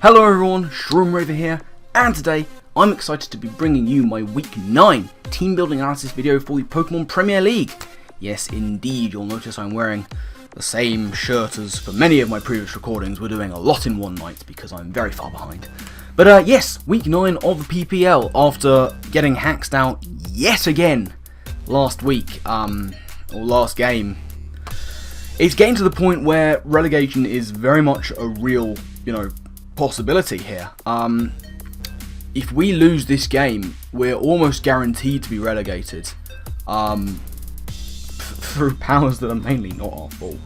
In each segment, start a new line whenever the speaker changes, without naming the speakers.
Hello everyone, Shroomraver here, and today I'm excited to be bringing you my Week 9 team building analysis video for the Pokémon Premier League. Yes indeed, you'll notice I'm wearing the same shirt as for many of my previous recordings. We're doing a lot in one night because I'm very far behind. But yes, Week 9 of the PPL after getting hacked out yet again last week, or last game. It's getting to the point where relegation is very much a real, possibility here. If we lose this game, we're almost guaranteed to be relegated. Through powers that are mainly not our fault.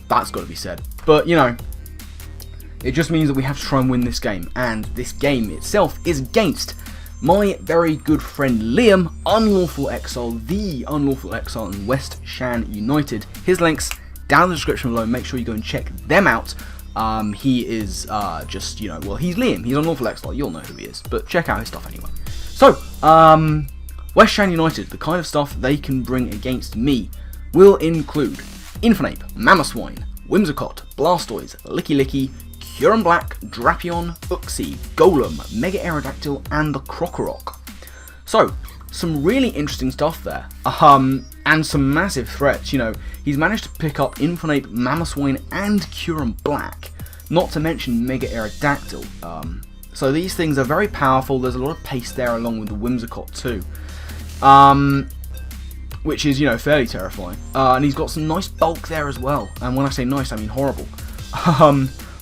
That's got to be said. But, it just means that we have to try and win this game. And this game itself is against my very good friend Liam, Unlawful Exile, the Unlawful Exile in West Shan United. His links down in the description below. Make sure you go and check them out. He is he's Liam. He's Unlawful Exile. You'll know who he is. But check out his stuff anyway. So, West Shan United, the kind of stuff they can bring against me will include Infernape, Mamoswine, Whimsicott, Blastoise, Licky, Kyurem Black, Drapion, Uxie, Golem, Mega-Audino, and the Krokorok. So, some really interesting stuff there. And some massive threats. He's managed to pick up Infernape, Mamoswine, and Kyurem Black, not to mention Mega-Audino. So these things are very powerful. There's a lot of pace there along with the Whimsicott too. Which is, fairly terrifying. And he's got some nice bulk there as well. And when I say nice, I mean horrible.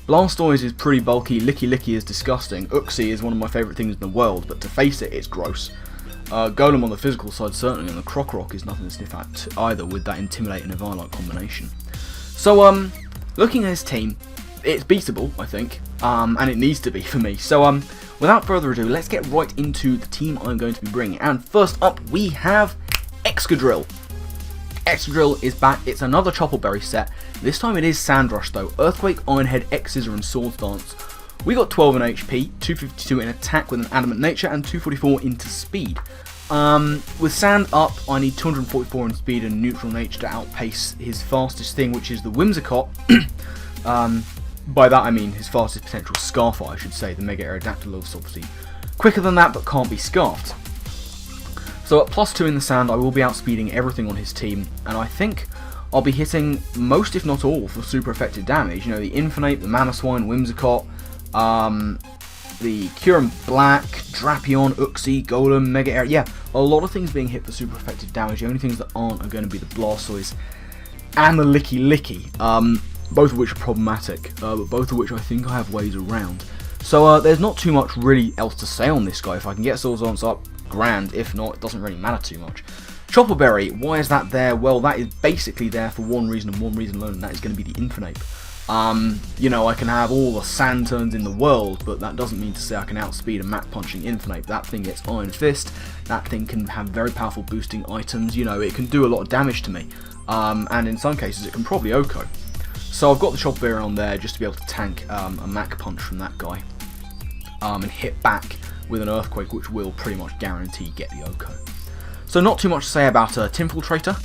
Blastoise is pretty bulky, Licky is disgusting, Uxie is one of my favourite things in the world, but to face it, it's gross. Golem on the physical side certainly, and the Krokorok is nothing to sniff at either with that Intimidate and Eviolite combination. So, looking at his team, it's beatable, I think, and it needs to be for me. So, without further ado, let's get right into the team I'm going to be bringing. And first up, we have Excadrill. Excadrill is back. It's another Choppleberry set. This time it is Sandrush though. Earthquake, Ironhead, X-Scissor and Swords Dance. We got 12 in HP, 252 in attack with an Adamant Nature, and 244 into speed. With Sand up, I need 244 in speed and Neutral Nature to outpace his fastest thing, which is the Whimsicott. By that I mean his fastest potential Scarfer, I should say. The Mega-Audino is obviously quicker than that, but can't be Scarfed. So at +2 in the Sand, I will be outspeeding everything on his team, and I think I'll be hitting most, if not all, for super effective damage. The Infernape, the Mamoswine, Whimsicott, the Kyurem Black, Drapion, Uxie, Golem, Mega-Audino. Yeah, a lot of things being hit for super effective damage. The only things that aren't are going to be the Blastoise and the Licky. Both of which are problematic, but both of which I think I have ways around. So there's not too much really else to say on this guy. If I can get Swords Dance up, grand. If not, it doesn't really matter too much. Choppleberry, why is that there? Well, that is basically there for one reason and one reason alone, and that is going to be the Infernape. I can have all the sand turns in the world, but that doesn't mean to say I can outspeed a Mach Punching Infernape. That thing gets Iron Fist, that thing can have very powerful boosting items, it can do a lot of damage to me. And in some cases it can probably OHKO. So I've got the Choppleberry on there just to be able to tank a Mach Punch from that guy. And hit back with an Earthquake, which will pretty much guarantee get the OHKO. So not too much to say about Tinfiltrator.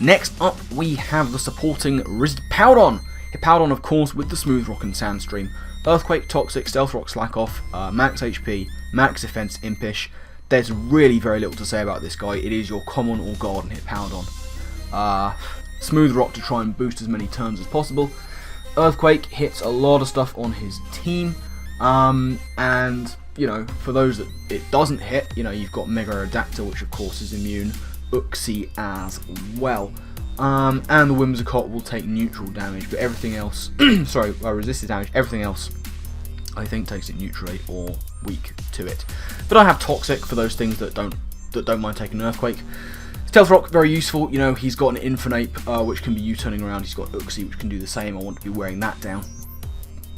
Next up we have the supporting Hippowdon. Hippowdon, of course, with the Smooth Rock and Sandstream. Earthquake, Toxic, Stealth Rock, Slack Off, Max HP, Max Defense, Impish. There's really very little to say about this guy. It is your common or garden Hippowdon. Smooth Rock to try and boost as many turns as possible. Earthquake hits a lot of stuff on his team. And, for those that it doesn't hit, you've got Mega-Audino, which of course is immune. Uxie as well. And the Whimsicott will take neutral damage, but everything else, resisted damage, everything else, I think takes it neutral or weak to it. But I have Toxic for those things that don't mind taking an Earthquake. Stealth Rock, very useful, he's got an Infernape, which can be U-turning around, he's got Uxie, which can do the same, I want to be wearing that down.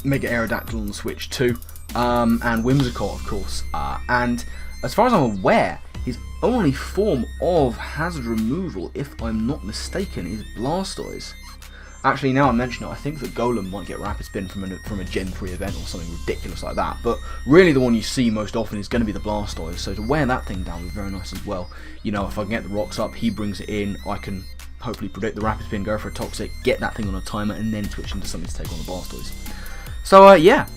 Mega-Audino on the Switch too, and Whimsicott, of course, and as far as I'm aware, his only form of hazard removal, if I'm not mistaken, is Blastoise. Actually, now I mention it, I think that Golem might get Rapid Spin from a Gen 3 event or something ridiculous like that, but really the one you see most often is going to be the Blastoise, so to wear that thing down would be very nice as well. If I can get the rocks up, he brings it in, I can hopefully predict the Rapid Spin, go for a Toxic, get that thing on a timer, and then switch into something to take on the Blastoise. So, yeah.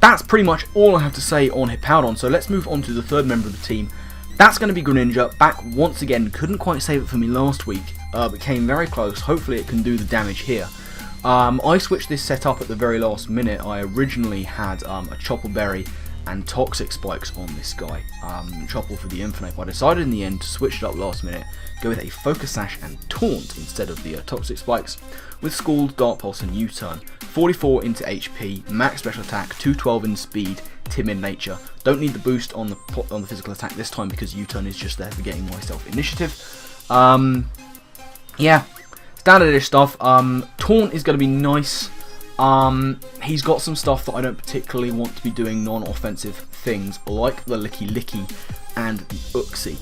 that's pretty much all I have to say on Hippowdon. So let's move on to the third member of the team. That's going to be Greninja, back once again. Couldn't quite save it for me last week, but came very close. Hopefully it can do the damage here. I switched this set up at the very last minute. I originally had a Chople Berry and Toxic Spikes on this guy. Chople for the Infinite, but I decided in the end to switch it up last minute, go with a Focus Sash and Taunt instead of the Toxic Spikes, with Scald, Dark Pulse and U-Turn. 44 into HP, max special attack, 212 in speed, timid nature. Don't need the boost on the physical attack this time because U-Turn is just there for getting myself initiative. Yeah, standard-ish stuff. Taunt is going to be nice. He's got some stuff that I don't particularly want to be doing non-offensive things, like the Licky Licky and the Uxie.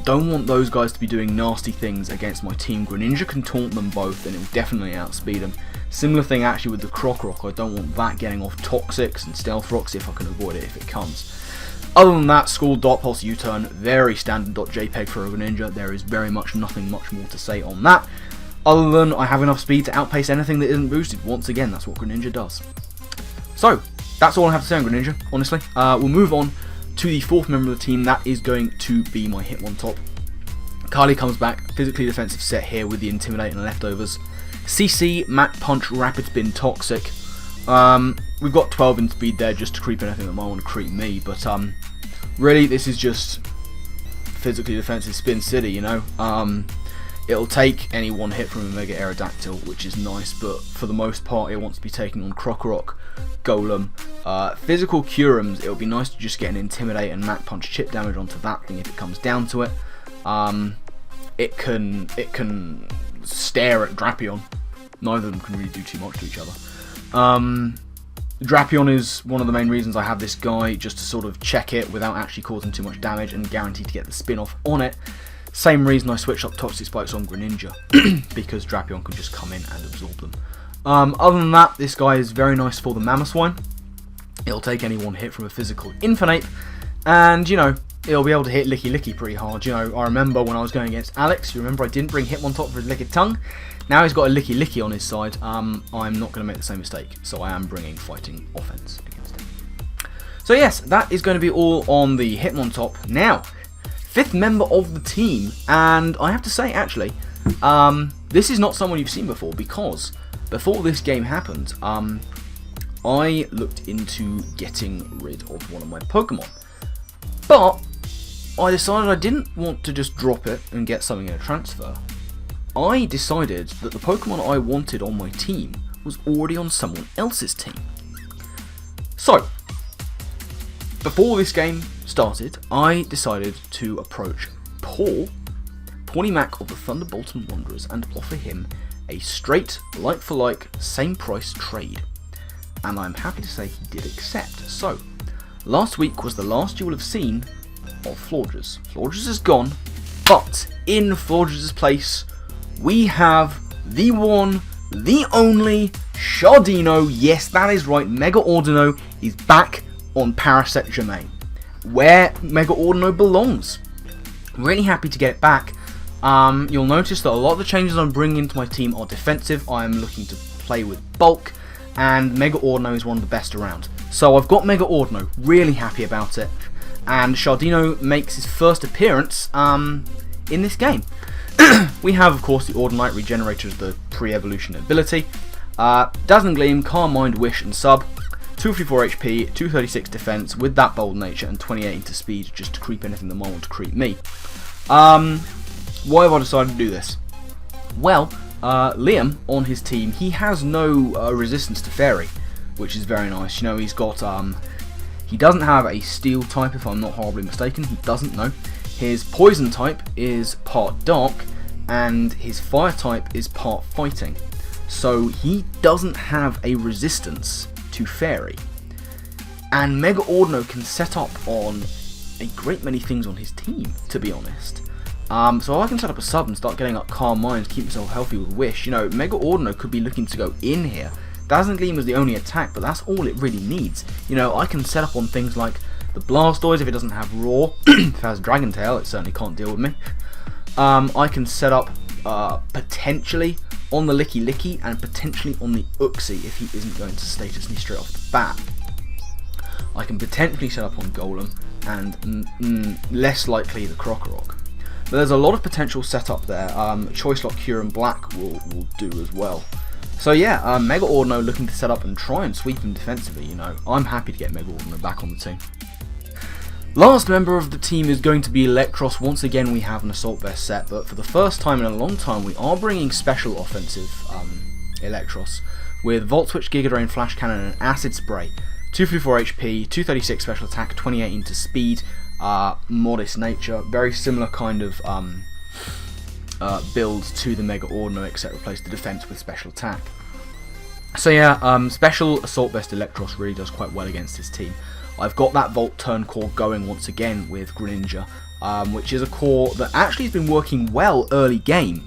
Don't want those guys to be doing nasty things against my team. Greninja can taunt them both and it will definitely outspeed them. Similar thing actually with the Krokorok. I don't want that getting off Toxics and Stealth Rocks if I can avoid it if it comes. Other than that, Scald, Dark Pulse, U-Turn, very standard .jpeg for a Greninja. There is very much nothing much more to say on that. Other than I have enough speed to outpace anything that isn't boosted. Once again, that's what Greninja does. So, that's all I have to say on Greninja, honestly. We'll move on to the fourth member of the team. That is going to be my Hitmontop. Carly comes back, physically defensive set here with the Intimidate and Leftovers. CC, Mach Punch, Rapid Spin, Toxic. We've got 12 in speed there just to creep anything that might want to creep me, but really this is just physically defensive Spin City, you know. It'll take any one hit from a Mega Aerodactyl, which is nice, but for the most part it wants to be taking on Krokorok, Golem, physical Curums. It'll be nice to just get an Intimidate and Mach Punch chip damage onto that thing if it comes down to it. It can stare at Drapion. Neither of them can really do too much to each other. Drapion is one of the main reasons I have this guy, just to sort of check it without actually causing too much damage and guarantee to get the spin off on it. Same reason I switched up Toxic Spikes on Greninja, because Drapion can just come in and absorb them. Other than that, this guy is very nice for the Mamoswine. It'll take any one hit from a physical Infinite, and you know, it'll be able to hit Licky Licky pretty hard. You know, I remember when I was going against Alex, you remember I didn't bring Hitmontop for his Licked Tongue. Now he's got a Licky Licky on his side. I'm not going to make the same mistake, so I am bringing Fighting Offense against him. So yes, that is going to be all on the Hitmontop. Now, fifth member of the team, and I have to say actually, this is not someone you've seen before, because before this game happened, I looked into getting rid of one of my Pokemon. But I decided I didn't want to just drop it and get something in a transfer. I decided that the Pokemon I wanted on my team was already on someone else's team. So, before this game started, I decided to approach Paulie Mac of the Thunderbolt and Wanderers and offer him a straight, like-for-like, same price trade. And I'm happy to say he did accept. So, last week was the last you will have seen of Florges. Florges is gone, but in Florges' place, we have the one, the only Shroomraver. Yes, that is right, Mega-Audino is back on Parasect Germain, where Mega-Audino belongs. Really happy to get it back. You'll notice that a lot of the changes I'm bringing into my team are defensive. I am looking to play with bulk, and Mega-Audino is one of the best around. So I've got Mega-Audino, really happy about it, and Shroomraver makes his first appearance in this game. We have, of course, the Ordinite Regenerator as the pre-evolution ability, Dazzling Gleam, Calm Mind, Wish and Sub, 254 HP, 236 defense with that bold nature, and 28 into speed just to creep anything that might want to creep me. Why have I decided to do this? Well, Liam on his team, he has no resistance to Fairy, which is very nice. You know, he's got he doesn't have a Steel type, if I'm not horribly mistaken. He doesn't know. His Poison type is part Dark, and his Fire type is part Fighting. So he doesn't have a resistance to Fairy. And Mega-Audino can set up on a great many things on his team, to be honest. So I can set up a sub and start getting up Calm Mind, keep myself healthy with Wish. You know, Mega-Audino could be looking to go in here. Dazzling Gleam is the only attack, but that's all it really needs. You know, I can set up on things like the Blastoise if it doesn't have Roar. If it has Dragon Tail, it certainly can't deal with me. I can set up potentially on the Licky Licky and potentially on the Uxie if he isn't going to Status Knee straight off the bat. I can potentially set up on Golem, and less likely the Krokorok. But there's a lot of potential setup there. Choice Lock Cure and Black will do as well. So yeah, Mega-Audino looking to set up and try and sweep him defensively, you know. I'm happy to get Mega-Audino back on the team. Last member of the team is going to be Electress. Once again, we have an Assault Vest set, but for the first time in a long time, we are bringing special offensive Electress with Volt Switch, Giga Drain, Flash Cannon, and Acid Spray. 254 HP, 236 special attack, 28 into speed, modest nature, very similar kind of build to the Mega-Audino, except replace the defense with special attack. So yeah, special Assault Vest Electress really does quite well against this team. I've got that Volt Turn core going once again with Greninja, which is a core that actually has been working well early game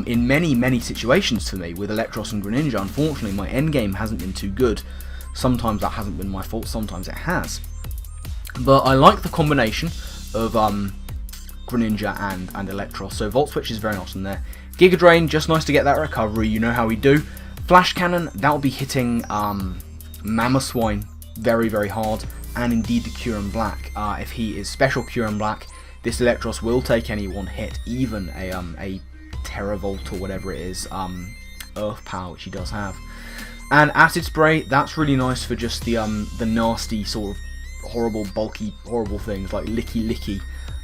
in many situations for me with Electress and Greninja. Unfortunately, my end game hasn't been too good. Sometimes that hasn't been my fault, sometimes it has. But I like the combination of Greninja and Electress, so Volt Switch is very nice in there. Giga Drain, just nice to get that recovery, you know how we do. Flash Cannon, that'll be hitting Mamoswine very hard, and indeed the Cure and Black. If he is special Cure and Black, this Electress will take any one hit, even a Terravolt or whatever it is, Earth Power, which he does have. And Acid Spray, that's really nice for just the nasty sort of horrible, bulky, horrible things like Licky.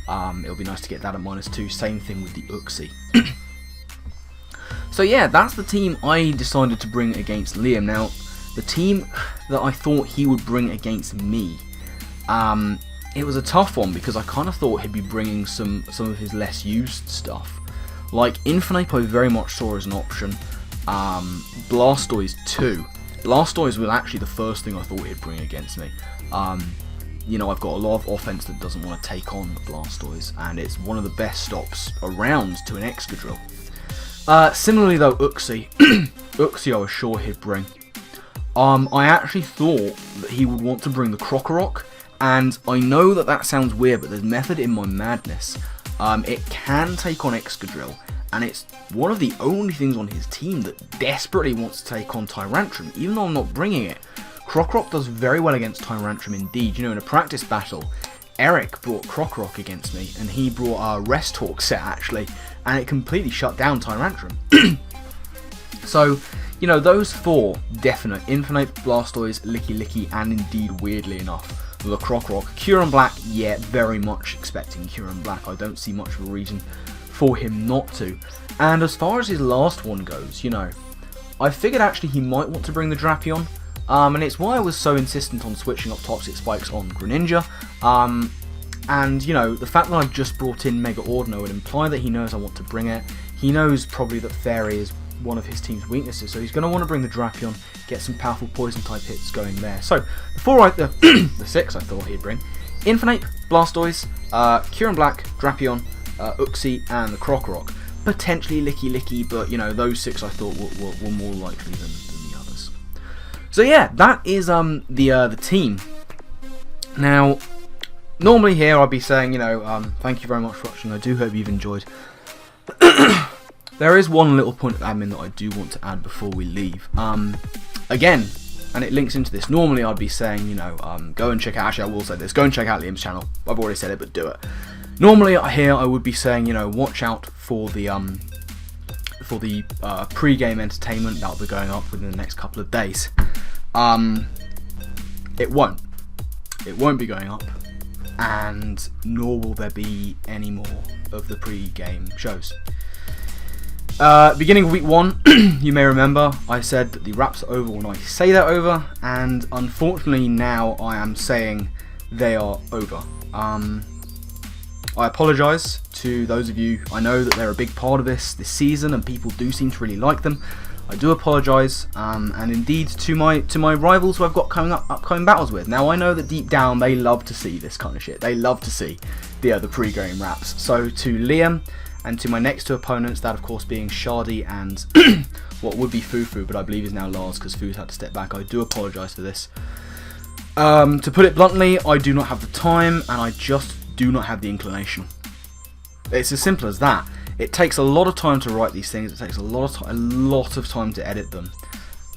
It'll be nice to get that at -2. Same thing with the Uxie. So yeah, that's the team I decided to bring against Liam. Now, the team that I thought he would bring against me, it was a tough one because I kind of thought he'd be bringing some of his less used stuff. Like Infinite I very much saw as an option. Blastoise too. Blastoise was actually the first thing I thought he'd bring against me. You know, I've got a lot of offense that doesn't want to take on Blastoise, and it's one of the best stops around to an Excadrill. Similarly though, Uxie. Uxie I was sure he'd bring. I actually thought that he would want to bring the Krokorok, and I know that that sounds weird, but there's method in my madness. It can take on Excadrill, and it's one of the only things on his team that desperately wants to take on Tyrantrum, even though I'm not bringing it. Krokorok does very well against Tyrantrum indeed. You know, in a practice battle, Eric brought Krokorok against me, and he brought a Rest Talk set actually, and it completely shut down Tyrantrum. So, you know, those four definite: Infinite, Blastoise, Licky, and indeed, weirdly enough, the Krokorok. Cure and Black, yeah, very much expecting Cure and Black. I don't see much of a reason for him not to. And as far as his last one goes, you know, I figured actually he might want to bring the Drapion, and it's why I was so insistent on switching up Toxic Spikes on Greninja. And, you know, the fact that I've just brought in Mega-Audino would imply that he knows I want to bring it. He knows probably that Fairy is one of his team's weaknesses, so he's going to want to bring the Drapion, get some powerful poison type hits going there. So the six I thought he'd bring: Infinite, Blastoise, Cure and Black, Drapion, Uxie, and the Krokorok. Potentially Licky, but you know, those six I thought were more likely than the others. So yeah, that is the team. Now, normally here I'd be saying, you know, thank you very much for watching. I do hope you've enjoyed. There is one little point of admin that I do want to add before we leave. Again, and it links into this. Normally I'd be saying, you know, go and check out, actually I will say this, go and check out Liam's channel. I've already said it, but do it. Normally here I would be saying, you know, watch out for the pre-game entertainment that will be going up within the next couple of days. It won't be going up, and nor will there be any more of the pre-game shows. Beginning of week 1, you may remember I said that the wraps are over when I say they're over, and unfortunately now I am saying they are over. I apologise to those of you. I know that they're a big part of this season, and people do seem to really like them. I do apologise, and indeed to my rivals who I've got upcoming battles with. Now I know that deep down they love to see this kind of shit. They love to see the pre-game wraps. So to Liam and to my next two opponents, that of course being Shardy and what would be Fufu, but I believe is now Lars because Fu's had to step back. I do apologise for this. To put it bluntly, I do not have the time, and I just do not have the inclination. It's as simple as that. It takes a lot of time to write these things. It takes a lot of time to edit them,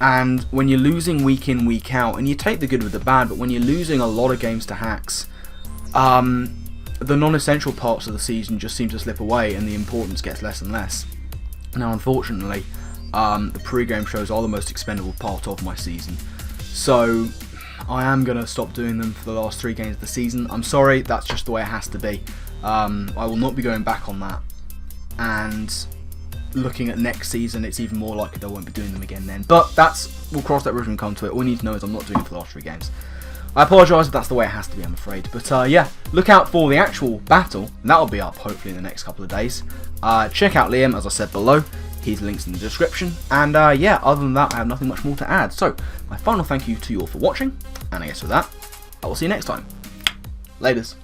And when you're losing week in, week out, and you take the good with the bad, but when you're losing a lot of games to hacks, the non-essential parts of the season just seem to slip away, and the importance gets less and less. Now, unfortunately, the pre-game shows are the most expendable part of my season, so I am going to stop doing them for the last 3 games of the season. I'm sorry, that's just the way it has to be. I will not be going back on that, and looking at next season, it's even more likely that I won't be doing them again then. But we'll cross that bridge when we come to it. All you need to know is I'm not doing it for the last 3 games. I apologise if that's the way it has to be, I'm afraid. But yeah, look out for the actual battle, and that'll be up hopefully in the next couple of days. Check out Liam, as I said below. His link's in the description. And yeah, other than that, I have nothing much more to add. So, my final thank you to you all for watching, and I guess with that, I will see you next time. Laters.